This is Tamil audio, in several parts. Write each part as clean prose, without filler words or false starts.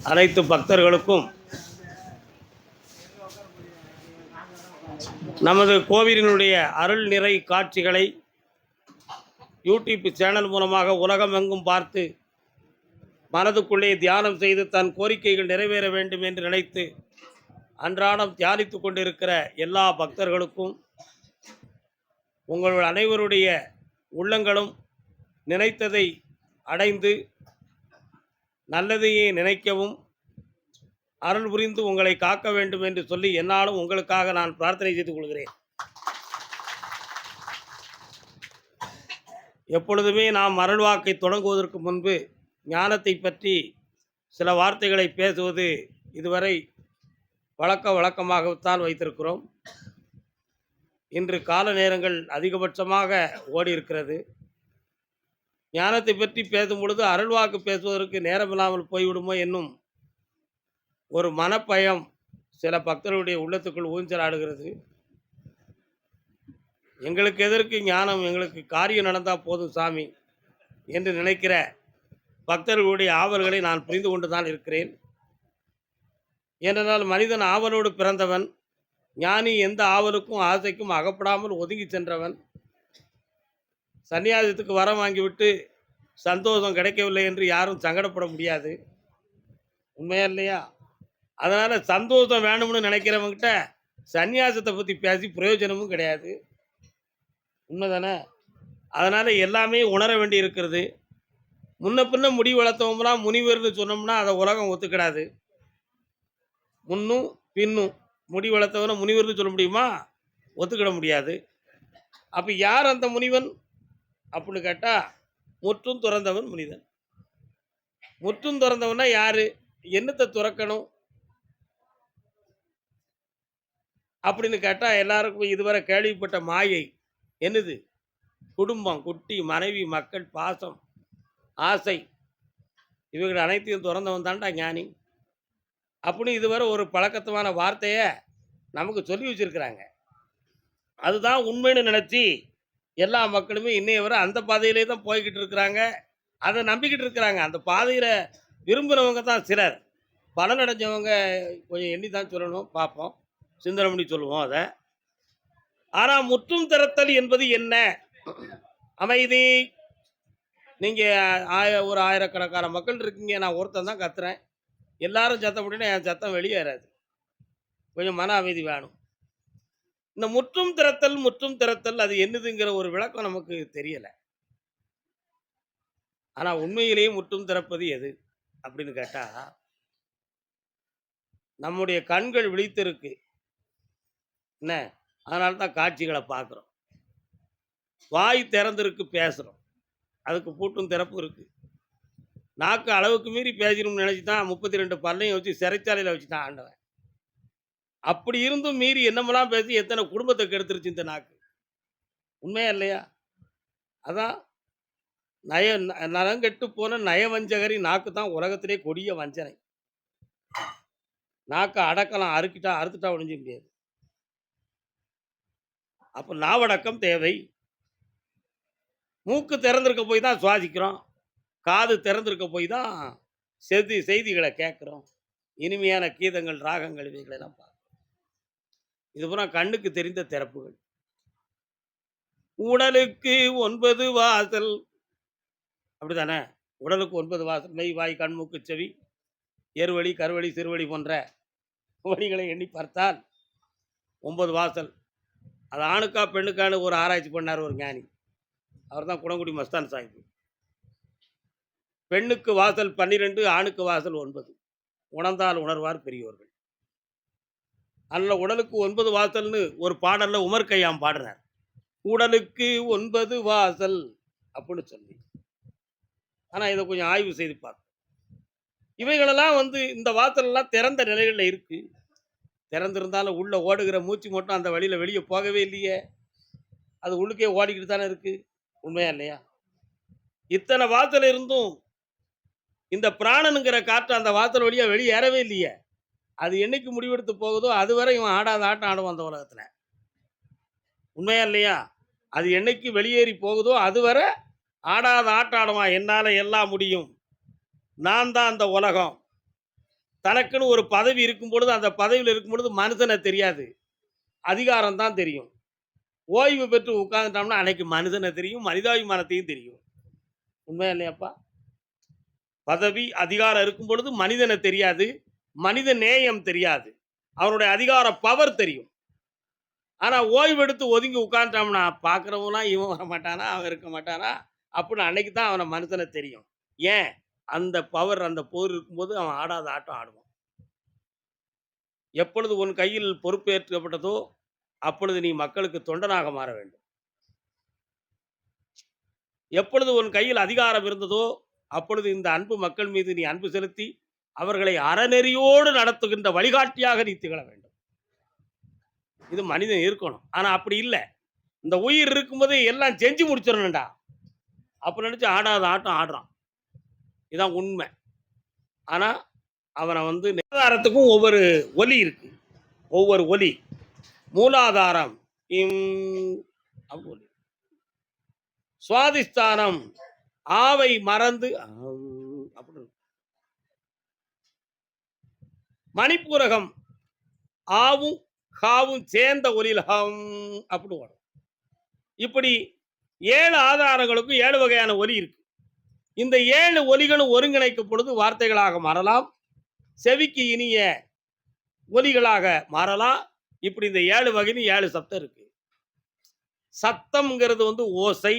அனைத்து பக்தர்களுக்கும் நமது கோவிலினுடைய அருள் நிறை காட்சிகளை யூடியூப் சேனல் மூலமாக உலகமெங்கும் பார்த்து மனதுக்குள்ளே தியானம் செய்து தன் கோரிக்கைகள் நிறைவேற வேண்டும் என்று நினைத்து அன்றாடம் தியானித்து கொண்டிருக்கிற எல்லா பக்தர்களுக்கும் உங்கள் அனைவருடைய உள்ளங்களும் நினைத்ததை அடைந்து நல்லதையே நினைக்கவும் அருள் புரிந்து உங்களை காக்க வேண்டும் என்று சொல்லி என்னாலும் உங்களுக்காக நான் பிரார்த்தனை செய்து கொள்கிறேன். எப்பொழுதுமே நாம் அருள் வாக்கை தொடங்குவதற்கு முன்பு ஞானத்தை பற்றி சில வார்த்தைகளை பேசுவது இதுவரை வழக்கமாகத்தான் வைத்திருக்கிறோம். இன்று கால நேரங்கள் அதிகபட்சமாக ஓடி இருக்கிறது. ஞானத்தை பற்றி பேசும் பொழுது அருள்வாக்கு பேசுவதற்கு நேரமில்லாமல் போய்விடுமோ என்னும் ஒரு மனப்பயம் சில பக்தர்களுடைய உள்ளத்துக்குள் ஊஞ்சலாடுகிறது. எங்களுக்கு எதற்கு ஞானம், எங்களுக்கு காரியம் நடந்தால் போதும் சாமி என்று நினைக்கிற பக்தர்களுடைய ஆவல்களை நான் புரிந்து கொண்டு தான் இருக்கிறேன். ஏனென்றால் மனிதன் ஆவலோடு பிறந்தவன். ஞானி எந்த ஆவலுக்கும் ஆசைக்கும் அகப்படாமல் ஒதுங்கி சென்றவன். சன்னியாசத்துக்கு வரம் வாங்கிவிட்டு சந்தோஷம் கிடைக்கவில்லை என்று யாரும் சங்கடப்பட முடியாது. உண்மையா இல்லையா? அதனால் சந்தோஷம் வேணும்னு நினைக்கிறவங்கிட்ட சன்னியாசத்தை பற்றி பேசி பிரயோஜனமும் கிடையாது. உண்மைதானே? அதனால் எல்லாமே உணர வேண்டி இருக்கிறது. முன்ன பின்ன முடி வளர்த்தவங்களாம் முனிவர்னு சொன்னோம்னா அதை உலகம் ஒத்துக்கிடாது. முன்னும் பின்னும் முடி வளர்த்தவனை முனிவர்னு சொல்ல முடியுமா? ஒத்துக்கிட முடியாது. அப்போ யார் அந்த முனிவன் அப்படின்னு கேட்டால் முற்றும் துறந்தவன் முனிதன். முற்றும் துறந்தவனா யாரு? என்னத்தை துறக்கணும் அப்படின்னு கேட்டால் எல்லாருக்கும் இதுவரை கேள்விப்பட்ட மாயை என்னது? குடும்பம், குட்டி, மனைவி, மக்கள், பாசம், ஆசை, இவர்கள் அனைத்தையும் துறந்தவன் தான்டா ஞானி அப்படின்னு இதுவரை ஒரு பழக்கத்துவான வார்த்தையை நமக்கு சொல்லி வச்சுருக்கிறாங்க. அதுதான் உண்மைன்னு நினச்சி எல்லா மக்களுமே இன்னைய வரை அந்த பாதையிலே தான் போய்கிட்டு இருக்கிறாங்க. அதை நம்பிக்கிட்டு இருக்கிறாங்க. அந்த பாதையில் விரும்புகிறவங்க தான் சிலர். பலனடைஞ்சவங்க கொஞ்சம் எண்ணி தான் சொல்லணும், பார்ப்போம், சிந்தனை பண்ணி சொல்லுவோம் அதை. ஆனால் முற்றும் திறத்தல் என்பது என்ன? அமைதி. நீங்கள் ஒரு ஆயிரக்கணக்கான மக்கள் இருக்கீங்க, நான் ஒருத்தன் தான் கத்துறேன், எல்லாரும் சத்தம் போட்டுன்னா என் சத்தம் வெளியேறாது. கொஞ்சம் மன அமைதி வேணும். இந்த முற்றும் திறத்தல் அது என்னதுங்கிற ஒரு விளக்கம் நமக்கு தெரியலை. ஆனால் உண்மையிலேயே முற்றும் திறப்பது எது அப்படின்னு கேட்டால், நம்முடைய கண்கள் விழித்திருக்கு என்ன, அதனால தான் காட்சிகளை பார்க்குறோம். வாய் திறந்திருக்கு, பேசுகிறோம், அதுக்கு பூட்டும் திறப்பு இருக்குது. நாக்கு அளவுக்கு மீறி பேசணும்னு நினச்சி தான் 32 பல்லையும் வச்சு சிறைச்சாலையில் வச்சு தான் ஆண்டவன். அப்படி இருந்தும் மீறி என்னமெல்லாம் பேசி எத்தனை குடும்பத்தை கெடுத்துருச்சு இந்த நாக்கு. உண்மையா இல்லையா? அதான் நலங்கெட்டு போன நயவஞ்சகரி நாக்கு தான் உலகத்திலே கொடிய வஞ்சனை. நாக்கை அடக்கலாம், அறுத்துட்டா ஒழிஞ்ச முடியாது. அப்போ நாவடக்கம் தேவை. மூக்கு திறந்திருக்க போய் தான் சுவாசிக்கிறோம், காது திறந்திருக்க போய் தான் செய்திகளை கேட்குறோம், இனிமையான கீதங்கள், ராகங்கள், இவைகளெல்லாம் பார்க்குறோம். இது பூரா கண்ணுக்கு தெரிந்த திறப்புகள். உடலுக்கு 9 வாசல், அப்படித்தானே? உடலுக்கு 9 வாசல். மெய், வாய், கண், மூக்கு, செவி, எருவழி, கருவழி, சிறுவழி போன்ற வழிகளை எண்ணி பார்த்தால் 9 வாசல். அது ஆணுக்கா பெண்ணுக்கான ஒரு ஆராய்ச்சி பண்ணார் ஒரு ஞானி. அவர் தான் குணங்குடி மஸ்தான் சாஹிப். பெண்ணுக்கு வாசல் 12, ஆணுக்கு வாசல் 9. உணர்ந்தால் உணர்வார் பெரியோர்கள். அதில் உடலுக்கு 9 வாசல்னு ஒரு பாடலில் உமர் கையாம் பாடுறார். உடலுக்கு 9 வாசல் அப்படின்னு சொல்லி. ஆனால் இதை கொஞ்சம் ஆய்வு செய்து பார்ப்போம். இவைகளெல்லாம் இந்த வாசலெல்லாம் திறந்த நிலைகளில் இருக்குது. திறந்திருந்தாலும் உள்ளே ஓடுகிற மூச்சு மட்டும் அந்த வழியில் வெளியே போகவே இல்லையே, அது உள்ளுக்கே ஓடிக்கிட்டு தானே இருக்குது. உண்மையா இல்லையா? இத்தனை வாசல் இருந்தும் இந்த பிராணனுங்கிற காற்று அந்த வாசல் வழியாக வெளியேறவே இல்லையே. அது என்னைக்கு முடிவெடுத்து போகுதோ அதுவரை இவன் ஆடாத ஆட்டம் ஆடுவான் அந்த உலகத்தில். உண்மையா இல்லையா? அது என்னைக்கு வெளியேறி போகுதோ அதுவரை ஆடாத ஆட்டம் ஆடுவான். என்னால் எல்லாம் முடியும், நான் தான் அந்த உலகம், தனக்குன்னு ஒரு பதவி இருக்கும் பொழுது, அந்த பதவியில இருக்கும் பொழுது மனுஷன தெரியாது. அதிகாரம் தான் தெரியும். ஓய்வு பெற்று உட்கார்ந்துட்டோம்னா, அன்னைக்கு மனுஷன தெரியும், மனிதாபிமானத்தையும் தெரியும். உண்மையா இல்லையாப்பா? பதவி, அதிகாரம் இருக்கும் பொழுது மனிதன தெரியாது. மனித நேயம் தெரியாது. அவனுடைய அதிகார பவர் தெரியும். ஆனா ஓய்வெடுத்து ஒதுங்கி உட்கார்ந்துட்டோம்னா, பார்க்கிறவன்லாம் இவன் வரமாட்டானா, அவன் இருக்க மாட்டானா, அப்படின்னு அன்னைக்கு தான் அவன மனுஷன தெரியும். ஏன்? அந்த பவர், அந்த போர் இருக்கும்போது அவன் ஆடாத ஆட்டம் ஆடுவான். எப்பொழுது உன் கையில் பொறுப்பேற்கப்பட்டதோ, அப்பொழுது நீ மக்களுக்கு தொண்டனாக மாற வேண்டும். எப்பொழுது உன் கையில் அதிகாரம் இருந்ததோ, அப்பொழுது இந்த அன்பு மக்கள் மீது நீ அன்பு செலுத்தி, அவர்களை அறநெறியோடு நடத்துகின்ற வழிகாட்டியாக நீ திகழ வேண்டும். இது மனிதன் இருக்கணும். ஆனா அப்படி இல்ல. இந்த உயிர் இருக்கும்போதே எல்லாம் செஞ்சு முடிச்சிடணும்டா. அப்ப நினைச்சு ஆடாத ஆட்டம் ஆடுறான். இதான் உண்மை. ஆனா அவன வந்து ஆதாரத்துக்கும் ஒவ்வொரு ஒலி இருக்கு. ஒவ்வொரு ஒலி. மூலாதாரம் ஒலி. சுவாதிஸ்தானம் ஆவை மறந்து அப்படி. மணிப்பூரகம் ஆவும் ஹாவும் சேர்ந்த ஒலியில் ஹம் அப்படி வரும். இப்படி 7 ஆதாரங்களுக்கும் 7 வகையான ஒலி இருக்கு. இந்த 7 ஒலிகளும் ஒருங்கிணைக்கும் பொழுது வார்த்தைகளாக மாறலாம். செவிக்கு இனிய ஒலிகளாக மாறலாம். இப்படி இந்த 7 வகையிலும் 7 சப்தம் இருக்கு. சத்தம்ங்கிறது வந்து ஓசை,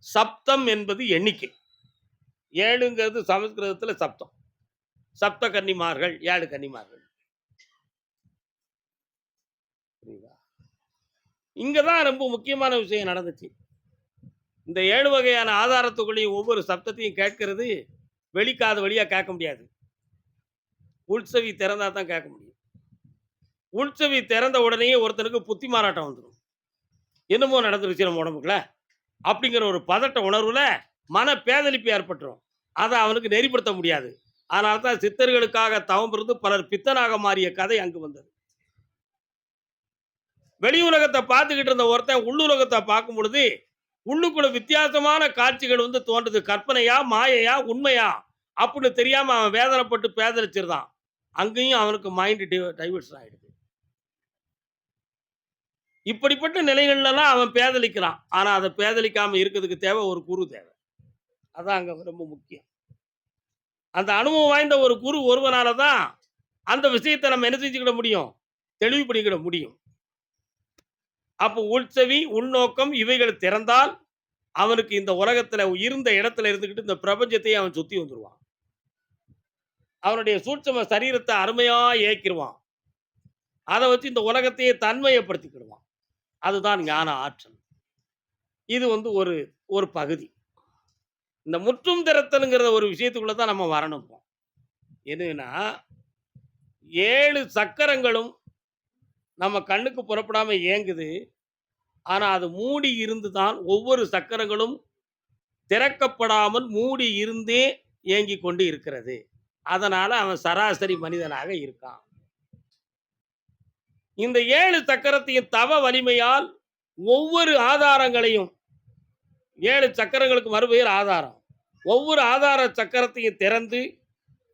சப்தம் என்பது எண்ணிக்கை. 7ங்கிறது சமஸ்கிருதத்துல சப்தம். சப்த கன்னிமார்கள், 7 கன்னிமார்கள். புரியுதா? இங்கதான் ரொம்ப முக்கியமான விஷயம் நடந்துச்சு. இந்த 7 வகையான ஆதாரத்துக்குள்ளேயும் ஒவ்வொரு சப்தத்தையும் கேட்கிறது வெளிக்காது வழியா கேட்க முடியாது. உள்செவி திறந்தா தான் கேட்க முடியும். உள்செவி திறந்த உடனேயே ஒருத்தனுக்கு புத்தி மாறாட்டம் வந்துடும். என்னமோ நடந்துருச்சு நம்ம உடம்புக்குள்ள அப்படிங்கிற ஒரு பதட்ட உணர்வுல மன பேதலிப்பு ஏற்பட்டுரும். அதை அவனுக்கு நெறிப்படுத்த முடியாது. அதனால தான் சித்தர்களுக்காக தவம் இருந்து பலர் பித்தனாக மாறிய கதை அங்கு வந்தது. வெளி உலகத்தை பார்த்துக்கிட்டு இருந்த ஒருத்தன் உள்ளுலகத்தை பார்க்கும் பொழுது உள்ளுக்குள்ள வித்தியாசமான காட்சிகள் வந்து தோன்றுது. கற்பனையா, மாயையா, உண்மையா அப்படின்னு தெரியாம அவன் வேதனைப்பட்டு பேதலிச்சிருந்தான். அங்கேயும் அவனுக்கு மைண்ட் டைவர்ஷன் ஆயிடுது. இப்படிப்பட்ட நிலைகள்லாம் அவன் பேதலிக்கிறான். ஆனா அதை பேதலிக்காம இருக்கிறதுக்கு தேவை ஒரு குரு தேவை. அதான் அங்க ரொம்ப முக்கியம். அந்த அனுபவம் வாய்ந்த ஒரு குரு ஒருவனால தான் அந்த விஷயத்தை நம்ம என்ன செஞ்சுக்கிட முடியும்? தெளிவுபடுத்திக்கிட முடியும். அப்போ உள்செவி, உள்நோக்கம் இவைகள் திறந்தால் அவனுக்கு இந்த உலகத்துல இருந்த இடத்துல இருந்துகிட்டு இந்த பிரபஞ்சத்தையே அவன் சுத்தி வந்துருவான். அவனுடைய சூட்சும சரீரத்தை அருமையா ஏக்கிடுவான். அதை வச்சு இந்த உலகத்தையே தன்மையப்படுத்திக்கிடுவான். அதுதான் ஞான ஆற்றல். இது வந்து ஒரு ஒரு பகுதி. இந்த முற்றும் திறத்தல்ங்கிற ஒரு விஷயத்துக்குள்ள தான் நம்ம வரணும். என்னன்னா 7 சக்கரங்களும் நம்ம கண்ணுக்கு புறப்படாம இயங்குது. ஆனா அது மூடி இருந்து தான் ஒவ்வொரு சக்கரங்களும் திறக்கப்படாமல் மூடி இருந்தே இயங்கிக் கொண்டு இருக்கிறது. அதனால அவன் சராசரி மனிதனாக இருக்கான். இந்த 7 சக்கரத்தையும் தவ வலிமையால் ஒவ்வொரு ஆதாரங்களையும் 7 சக்கரங்களுக்கு மறுபெயர் ஆதாரம். ஒவ்வொரு ஆதார சக்கரத்தையும் திறந்து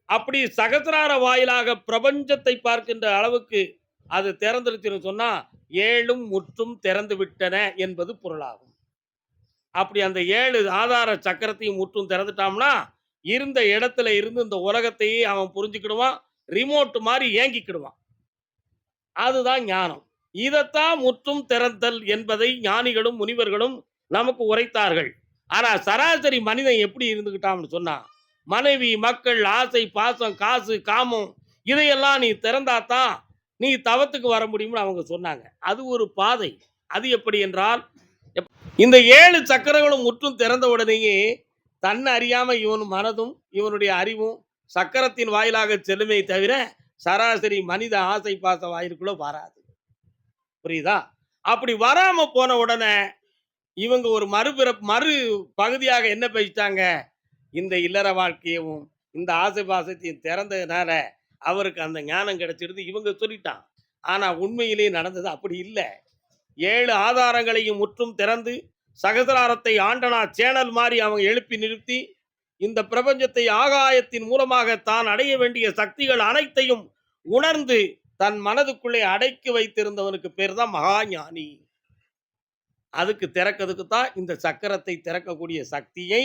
அப்படி சகசிரார வாயிலாக பிரபஞ்சத்தை பார்க்கின்ற அளவுக்கு அது திறந்துருச்சுன்னு சொன்னா 7ம் முற்றும் திறந்து விட்டன என்பது பொருளாகும். அப்படி அந்த 7 ஆதார சக்கரத்தையும் முற்றும் திறந்துட்டான்னா இருந்த இடத்துல இருந்து இந்த உலகத்தையே அவன் புரிஞ்சுக்கிடுவான். ரிமோட் மாதிரி இயங்கிக்கிடுவான். அதுதான் ஞானம். இதைத்தான் முற்றும் திறத்தல் என்பதை ஞானிகளும் முனிவர்களும் நமக்கு உரைத்தார்கள். ஆனா சராசரி மனிதன் எப்படி இருந்துகிட்டான்னு சொன்னா மனைவி, மக்கள், ஆசை, பாசம், காசு, காமம் இதையெல்லாம் நீ திறந்தாதான் நீ தவத்துக்கு வர முடியும்னு அவங்க சொன்னாங்க. அது ஒரு பாதை. அது எப்படி என்றால் இந்த 7 சக்கரங்களும் முற்றும் திறந்த உடனேயே தன்னை அறியாம இவன் மனதும் இவனுடைய அறிவும் சக்கரத்தின் வாயிலாக செல்லுமே தவிர சராசரி மனித ஆசை பாச வாயிலுக்குள்ள வராது. புரியுதா? அப்படி வராம போன உடனே இவங்க ஒரு மறு பகுதியாக என்ன பேசிட்டாங்க? இந்த இல்லற வாழ்க்கையவும் இந்த ஆசை பாசத்தையும் திறந்ததுனால அவருக்கு அந்த ஞானம் கிடைச்சிடுது இவங்க சொல்லிட்டான். ஆனா உண்மையிலேயே நடந்தது அப்படி இல்லை. 7 ஆதாரங்களையும் முற்றும் திறந்து சகசிராரத்தை ஆண்டனா சேனல் மாதிரி அவங்க எழுப்பி நிறுத்தி இந்த பிரபஞ்சத்தை ஆகாயத்தின் மூலமாக தான் அடைய வேண்டிய சக்திகள் அனைத்தையும் உணர்ந்து தன் மனதுக்குள்ளே அடக்கி வைத்திருந்தவனுக்கு பேர் தான் மகாஞானி. அதுக்கு திறக்கிறதுக்கு தான் இந்த சக்கரத்தை திறக்கக்கூடிய சக்தியை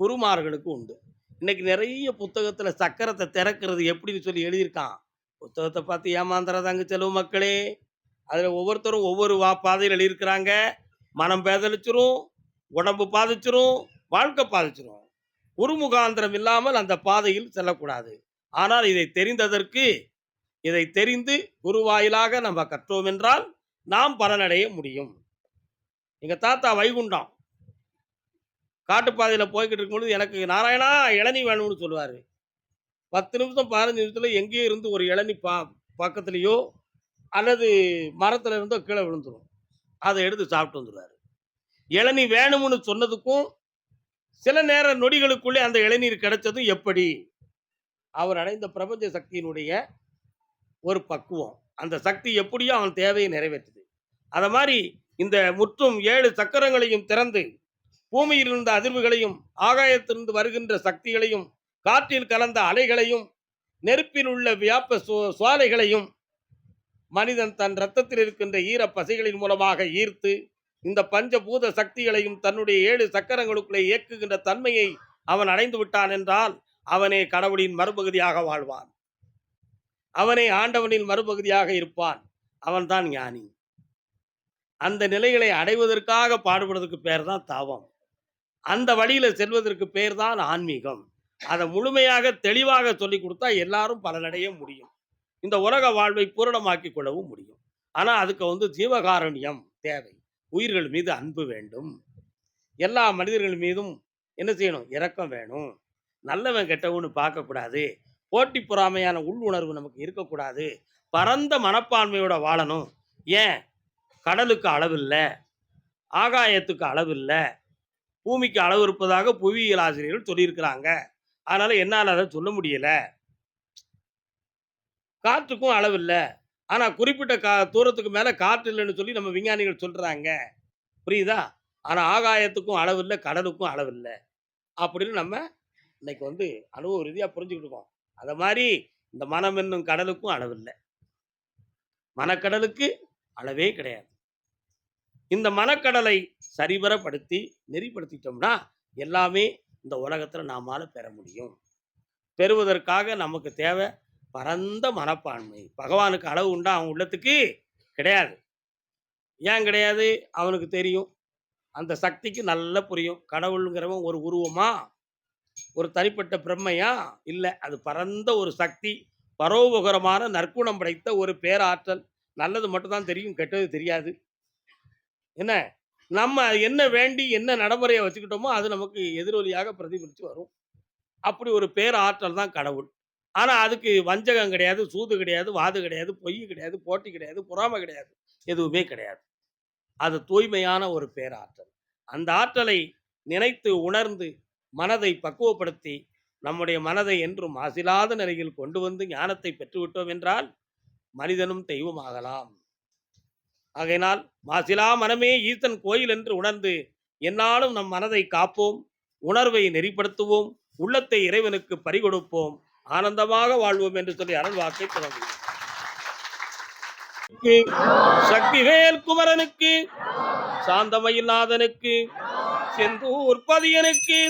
குருமார்களுக்கு உண்டு. இன்னைக்கு நிறைய புத்தகத்துல சக்கரத்தை திறக்கிறது எப்படின்னு சொல்லி எழுதியிருக்கான். புத்தகத்தை பார்த்து ஏமாந்துறதாங்க செலவு மக்களே. அதுல ஒவ்வொருத்தரும் ஒவ்வொரு பாதையில் எழுதியிருக்கிறாங்க. மனம் பேதலிச்சிரும், உடம்பு பாதிச்சிரும், வாழ்க்கை பாதிச்சிரும். குரு முகாந்திரம் இல்லாமல் அந்த பாதையில் செல்லக்கூடாது. ஆனால் இதை தெரிந்து குரு வாயிலாக நம்ம கற்றோம் என்றால் நாம் பலனடைய முடியும். எங்க தாத்தா வைகுண்டம் காட்டுப்பாதையில் போய்கிட்டு இருக்கும்பொழுது எனக்கு நாராயணா இளநீ வேணும்னு சொல்லுவார். 10 நிமிஷம் 15 நிமிஷத்தில் எங்கேயோ இருந்து ஒரு இளநீ பக்கத்துலேயோ அல்லது மரத்தில் இருந்தோ கீழே விழுந்துடும். அதை எடுத்து சாப்பிட்டு வந்துடுவார். இளநீ வேணும்னு சொன்னதுக்கும் சில நேர நொடிகளுக்குள்ளே அந்த இளநீர் கிடைச்சதும் எப்படி? அவர் அடைந்த பிரபஞ்ச சக்தியினுடைய ஒரு பக்குவம். அந்த சக்தி எப்படியோ அவன் தேவையை நிறைவேற்றுது. அத மாதிரி இந்த முற்றும் 7 சக்கரங்களையும் திறந்து பூமியில் இருந்த அதிர்வுகளையும், ஆகாயத்திலிருந்து வருகின்ற சக்திகளையும், காற்றில் கலந்த அலைகளையும், நெருப்பில் உள்ள வியாப சுவாலைகளையும் மனிதன் தன் ரத்தத்தில் இருக்கின்ற ஈர பசைகளின் மூலமாக ஈர்த்து இந்த பஞ்சபூத சக்திகளையும் தன்னுடைய 7 சக்கரங்களுக்குள்ளே இயக்குகின்ற தன்மையை அவன் அடைந்து விட்டான் என்றால் அவனே கடவுளின் மறுபகுதியாக வாழ்வான். அவனே ஆண்டவனின் மறுபகுதியாக இருப்பான். அவன்தான் ஞானி. அந்த நிலைகளை அடைவதற்காக பாடுபடுவதற்கு பேர் தான் தவம். அந்த வழியில செல்வதற்கு பேர் தான் ஆன்மீகம். அதை முழுமையாக தெளிவாக சொல்லிக் கொடுத்தா எல்லாரும் பலனடைய முடியும். இந்த உலக வாழ்வை பூரணமாக்கிக் கொள்ளவும் முடியும். ஆனா அதுக்கு ஜீவகாருண்யம் தேவை. உயிர்கள் மீது அன்பு வேண்டும். எல்லா மனிதர்கள் மீதும் என்ன செய்யணும்? இரக்கம் வேணும். நல்லவன் கெட்டவன்னு பார்க்கக்கூடாது. போட்டி பொறாமையான உள்ளுணர்வு நமக்கு இருக்கக்கூடாது. பரந்த மனப்பான்மையோட வாழணும். ஏன்? கடலுக்கு அளவில்ல, ஆகாயத்துக்கு அளவில்ல, பூமிக்கு அளவு இருப்பதாக புவியியல் ஆசிரியர்கள் சொல்லியிருக்கிறாங்க. அதனால என்னால் அதை சொல்ல முடியல. காற்றுக்கும் அளவில்ல. ஆனா குறிப்பிட்ட தூரத்துக்கு மேல காற்று இல்லைன்னு சொல்லி நம்ம விஞ்ஞானிகள் சொல்றாங்க. புரியுதா? ஆனா ஆகாயத்துக்கும் அளவில்ல, கடலுக்கும் அளவில்ல. அப்படின்னு நம்ம இன்னைக்கு அனுபவ ரீதியா புரிஞ்சுக்கிட்டு இருக்கோம். அத மாதிரி இந்த மனம் என்னும் கடலுக்கும் அளவில்ல. மனக்கடலுக்கு அளவே கிடையாது. இந்த மனக்கடலை சரிவரப்படுத்தி நெறிப்படுத்திட்டோம்னா எல்லாமே இந்த உலகத்துல நாமால பெற முடியும். பெறுவதற்காக நமக்கு தேவை பரந்த மனப்பான்மை. பகவானுக்கு அளவு உண்டா? அவன் உள்ளத்துக்கு கிடையாது. ஏன் கிடையாது? அவனுக்கு தெரியும். அந்த சக்திக்கு நல்லா புரியும். கடவுளுங்கிறவன் ஒரு உருவமா, ஒரு தனிப்பட்ட பிரம்மையா? இல்லை, அது பரந்த ஒரு சக்தி, பரோபகரமான நற்குணம் படைத்த ஒரு பேராற்றல். நல்லது மட்டும்தான் தெரியும், கெட்டது தெரியாது. என்ன நம்ம என்ன வேண்டி என்ன நடைமுறையை வச்சுக்கிட்டோமோ அது நமக்கு எதிரொலியாக பிரதிபலித்து வரும். அப்படி ஒரு பேராற்றல் தான் கடவுள். ஆனால் அதுக்கு வஞ்சகம் கிடையாது, சூது கிடையாது, வாது கிடையாது, பொய் கிடையாது, போட்டி கிடையாது, பொறாமை கிடையாது, எதுவுமே கிடையாது. அது தூய்மையான ஒரு பேராற்றல். அந்த ஆற்றலை நினைத்து உணர்ந்து மனதை பக்குவப்படுத்தி நம்முடைய மனதை என்றும் மாசிலாத நிலையில் கொண்டு வந்து ஞானத்தை பெற்றுவிட்டோம் என்றால் மனிதனும் தெய்வமாகலாம். ஆகையினால் மாசிலா மனமே ஈசன் கோயில் என்று உணர்ந்து என்னாலும் நம் மனதை காப்போம், உணர்வை நெறிப்படுத்துவோம், உள்ளத்தை இறைவனுக்கு பறிகொடுப்போம், ஆனந்தமாக வாழ்வோம் என்று சொல்லி அருள் வாக்கை தொடங்குகிறோம். சக்திவேல் குமரனுக்கு, சாந்தமயில்நாதனுக்கு, செந்தூர் பதியனுக்கு